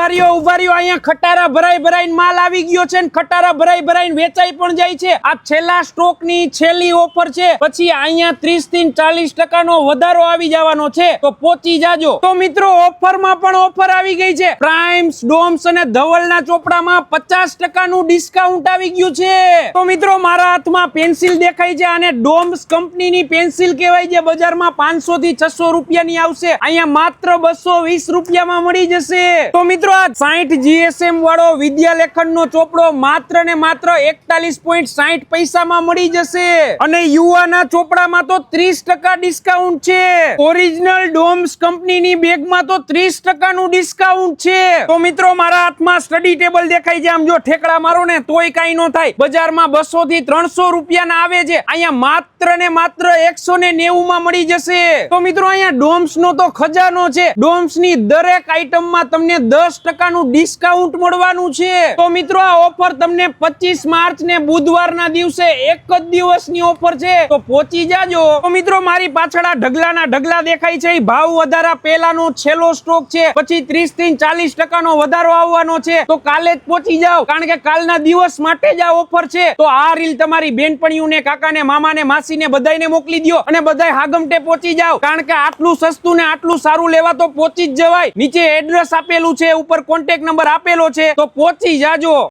ઉભા રહ્યો અહીંયા ખટારા ભરાઈને માલ આવી ગયો છે ને ખટારા ભરાઈને વેચાઈ પણ જાય છે। આ છેલ્લા સ્ટોક ની છેલ્લી ઓફર છે, પછી અહીંયા 30 થી 40% નો વધારો આવી જવાનો છે, તો પહોંચી જાજો। તો મિત્રો ઓફર માં પણ ઓફર આવી ગઈ છે। પ્રાઇમ્સ, ડોમ્સ અને ધવલના ચોપડામાં 50% નું ડિસ્કાઉન્ટ આવી ગયું છે। તો મિત્રો મારા હાથમાં પેન્સિલ દેખાય છે, આને ડોમ્સ કંપનીની પેન્સિલ કહેવાય છે। બજારમાં 500 થી 600 રૂપિયાની આવશે, અહીંયા માત્ર 220 રૂપિયામાં મળી જશે। તો મિત્રો આ 60 GSM વાળો વિદ્યાલેખન નો ચોપડો માત્ર ને માત્ર 41.60 પૈસામાં મળી જશે, અને યુવાના ચોપડામાં તો 30% ડિસ્કાઉન્ટ છે। ઓરિજિનલ ડોમ્સ કંપનીની બેગમાં તો 30% નું ડિસ્કાઉન્ટ છે। તો મિત્રો મારા હાથમાં સ્ટડી ટેબલ દેખાય છે, આમ જો ઠેકડા મારો ને તોય કાઈ નો થાય। બજારમાં 200 થી 300 રૂપિયાના આવે છે, અહીંયા માત્ર ને માત્ર 190 માં મળી જશે। તો મિત્રો અહીંયા ડોમ્સ નો તો ખજાનો છે, ડોમ્સ ની દરેક આઈટમમાં તમને 10% નું ડિસ્કાઉન્ટ મળવાનું છે। તો મિત્રો આ ઓફર તમને 25 માર્ચ ને બુધવારના દિવસે એક જ દિવસની ઓફર છે, તો પહોંચી જાજો। તો મિત્રો મારી પાછળ આ ઢગલાના ઢગલા દેખાય છે, એ ભાવ વધારા પહેલાનો છેલ્લો સ્ટોક છે, પછી 30 થી 40% નો વધારો આવવાનો છે, તો કાલે જ પહોંચી જાઓ, કારણ કે કાલના દિવસ માટે જ આ ઓફર છે। તો આ રીલ તમારી બેનપણીઓને, કાકાને, મામાને, માસીને બધાયને મોકલી દો, અને બધાય હાગમટે પહોંચી જાઓ, કારણ કે આટલું સસ્તું ને આટલું સારું લેવા તો પહોંચી જ જવાય। નીચે એડ્રેસ આપેલું છે, ઉપર કોન્ટેક્ટ નંબર આપેલો છે, તો પહોંચી જાજો।